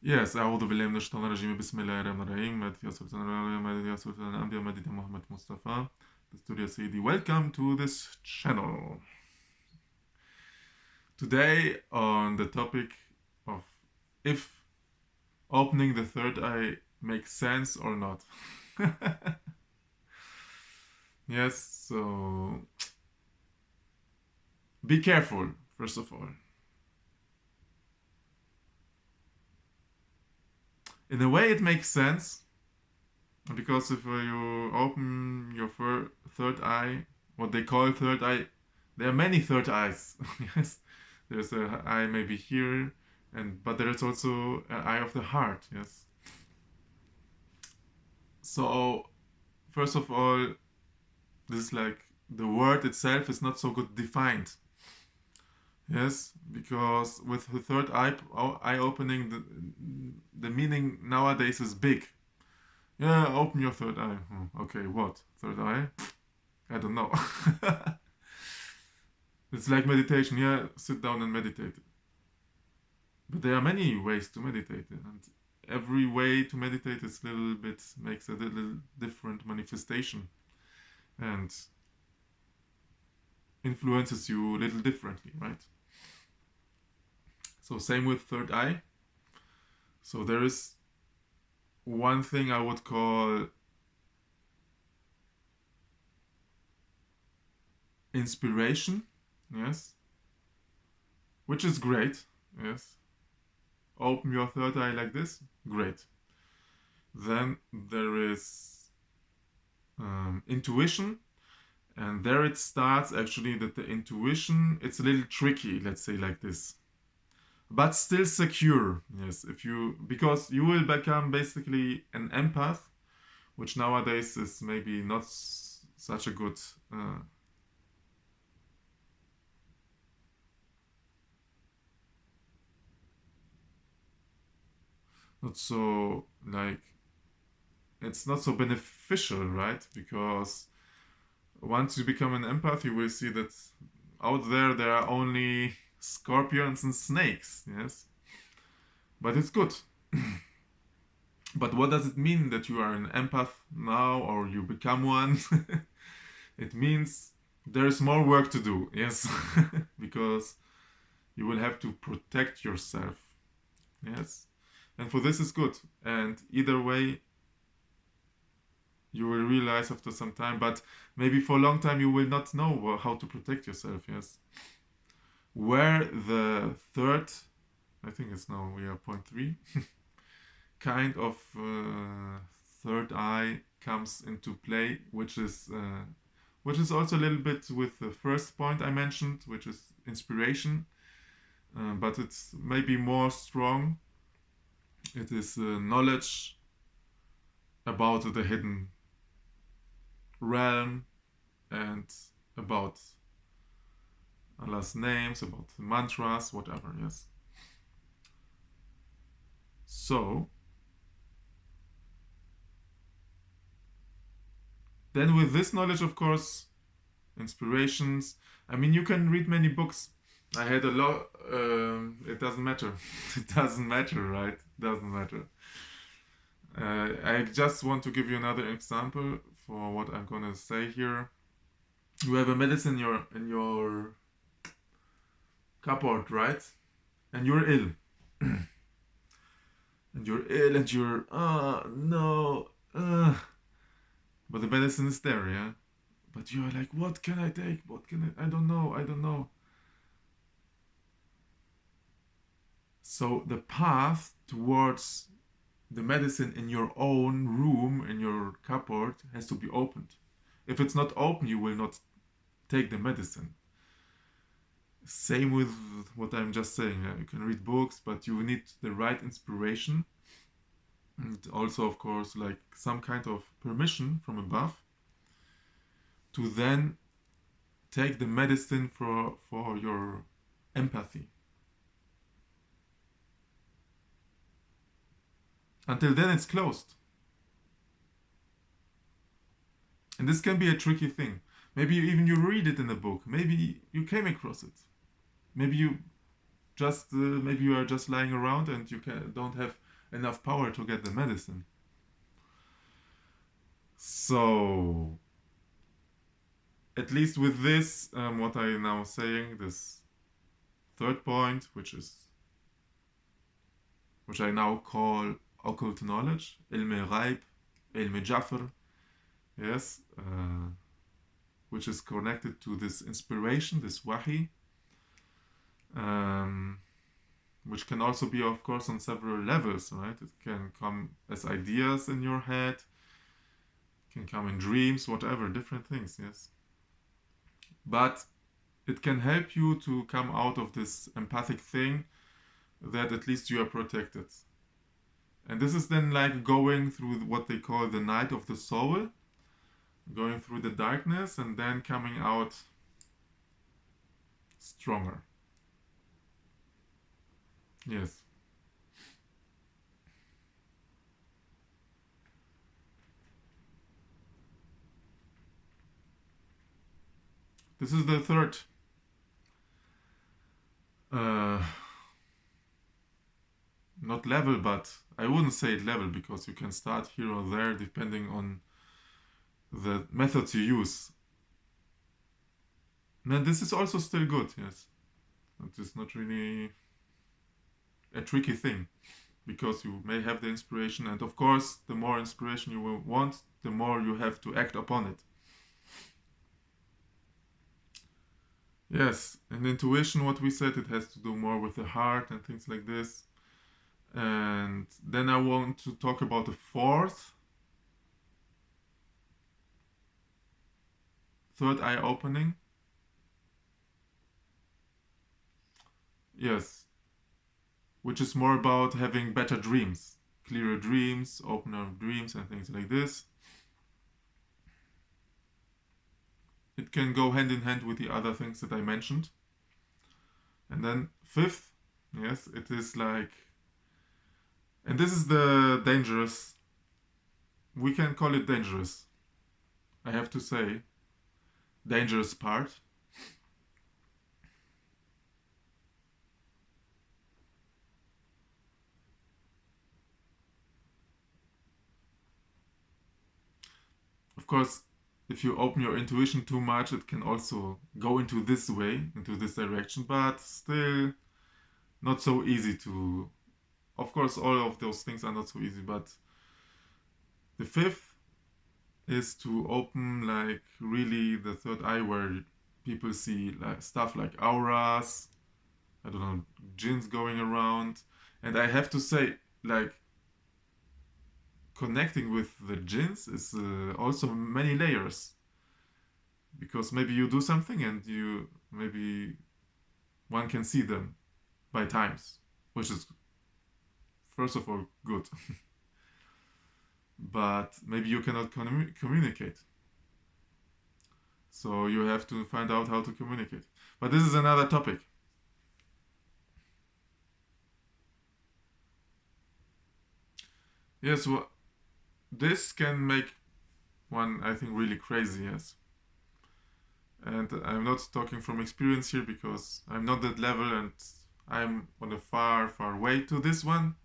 Yes, أعوذ بالله من الشيطان الرجيم بسم الله الرحمن الرحيم مد يا سلطان مد يا سلطان الأنبياء مد محمد Mustafa the studio CD. Welcome to this channel. Today on the topic of if opening the third eye makes sense or not. Yes, so be careful, first of all. In a way, it makes sense because if you open your third eye, what they call third eye, there are many third eyes. Yes, there's a eye maybe here, but there is also an eye of the heart. Yes. So first of all, this is like the word itself is not so good defined. Yes, because with the third eye opening, the meaning nowadays is big. Yeah, open your third eye. Okay, what? Third eye? I don't know. It's like meditation. Yeah, sit down and meditate. But there are many ways to meditate, and every way to meditate is a little bit makes a little different manifestation and influences you a little differently, right? So same with third eye. So there is one thing I would call inspiration, yes, which is great, yes. Open your third eye like this, great. Then there is intuition, and there it starts actually that the intuition, it's a little tricky, let's say like this, but still secure. Yes, if you, because you will become basically an empath, which nowadays is maybe not such a good not so like, it's not so beneficial, right? Because once you become an empath, you will see that out there are only scorpions and snakes. Yes, but it's good. But what does it mean that you are an empath now or you become one? It means there's more work to do. Yes, because you will have to protect yourself. Yes, and for this is good. And either way, you will realize after some time, but maybe for a long time you will not know how to protect yourself. Yes, where the third, I think it's now we are point three, kind of third eye comes into play, which is also a little bit with the first point I mentioned, which is inspiration, but it's maybe more strong. It is knowledge about the hidden realm and about Allah's names, about mantras, whatever. Yes. So then, with this knowledge, of course, inspirations. I mean, you can read many books. I had a lot. It doesn't matter. It doesn't matter, right? It doesn't matter. I just want to give you another example for what I'm gonna say here. You have a medicine in your cupboard, right? And you're ill. And you're ill, and you're no, but the medicine is there, yeah. But you're like, what can I take? What can I? I don't know. I don't know. So the path towards the medicine in your own room, in your cupboard, has to be opened. If it's not open, you will not take the medicine. Same with what I'm just saying. You can read books, but you need the right inspiration. And also, of course, like some kind of permission from above to then take the medicine for your empathy. Until then, it's closed. And this can be a tricky thing. Maybe even you read it in a book. Maybe you came across it. Maybe you just maybe you are just lying around and you don't have enough power to get the medicine. So, at least with this, what I now saying, this third point, which I now call occult knowledge, ilmi ghayb, ilmi Jafar, yes, which is connected to this inspiration, this wahi, um, which can also be, of course, on several levels, right? It can come as ideas in your head, can come in dreams, whatever, different things, yes. But it can help you to come out of this empathic thing that at least you are protected. And this is then like going through what they call the night of the soul, going through the darkness and then coming out stronger. Yes. This is the third uh, not level, but I wouldn't say it level because you can start here or there depending on the methods you use. And this is also still good, yes. It is not really a tricky thing because you may have the inspiration, and of course, the more inspiration you will want, the more you have to act upon it. Yes, and intuition, what we said, it has to do more with the heart and things like this. And then I want to talk about the third eye opening. Yes, which is more about having better dreams, clearer dreams, opener dreams, and things like this. It can go hand in hand with the other things that I mentioned. And then fifth, yes, it is like, and this is the dangerous, we can call it dangerous, I have to say, dangerous part. Of course, if you open your intuition too much, it can also go into this way, into this direction, but still not so easy to. Of course, all of those things are not so easy, but the fifth is to open like really the third eye where people see like stuff like auras, I don't know, jinns going around. And I have to say, like, connecting with the jinns is also many layers because maybe you do something and you maybe one can see them by times, which is first of all good. But maybe you cannot communicate, so you have to find out how to communicate. But this is another topic. Yes, well, this can make one, I think, really crazy. Yes, and I'm not talking from experience here because I'm not that level and I'm on a far, far way to this one.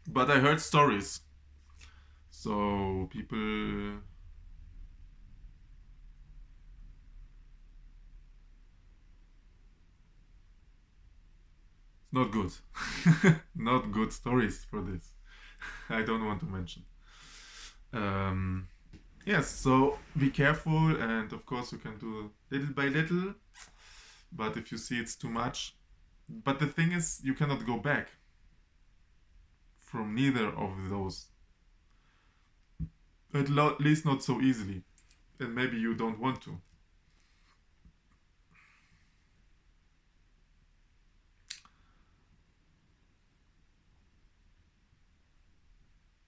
But I heard stories. So people. It's not good. Not good stories for this. I don't want to mention. Um, yes, so be careful, and of course, you can do little by little. But if you see it's too much. But the thing is, you cannot go back from neither of those. At least not so easily. And maybe you don't want to.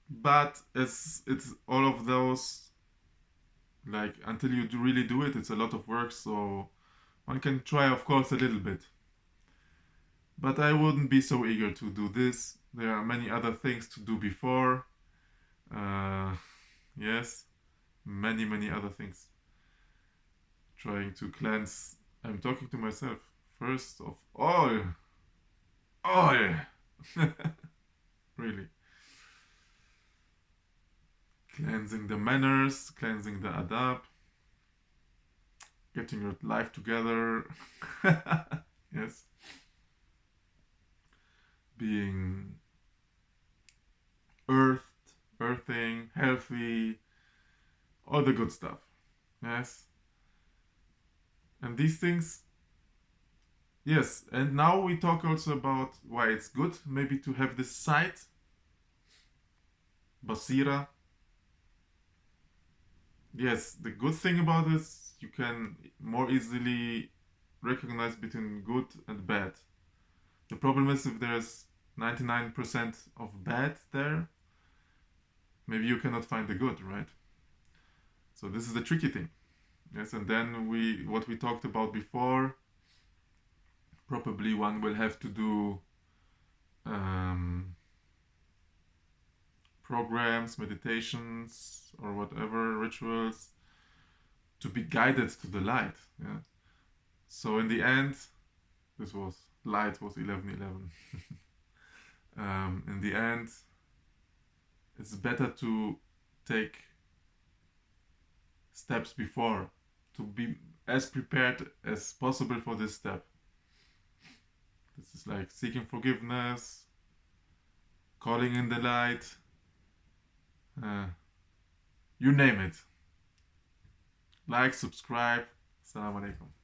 But it's all of those, like until you really do it, it's a lot of work. So one can try, of course, a little bit. But I wouldn't be so eager to do this. There are many other things to do before. Uh, yes, many, many other things. Trying to cleanse. I'm talking to myself. First of all, oil. Really. Cleansing the manners, cleansing the adab, getting your life together. Yes. Being earthing, healthy, all the good stuff. Yes. And these things, yes. And now we talk also about why it's good maybe to have this sight, basira. Yes, the good thing about this, you can more easily recognize between good and bad. The problem is if there's 99% of bad there, maybe you cannot find the good, right? So this is the tricky thing. Yes, and then what we talked about before, probably one will have to do um, programs, meditations, or whatever rituals to be guided to the light. Yeah. So in the end, this was light was 11:11. In the end, it's better to take steps before to be as prepared as possible for this step. This is like seeking forgiveness, calling in the light, uh, you name it. Like, subscribe. Assalamu alaikum.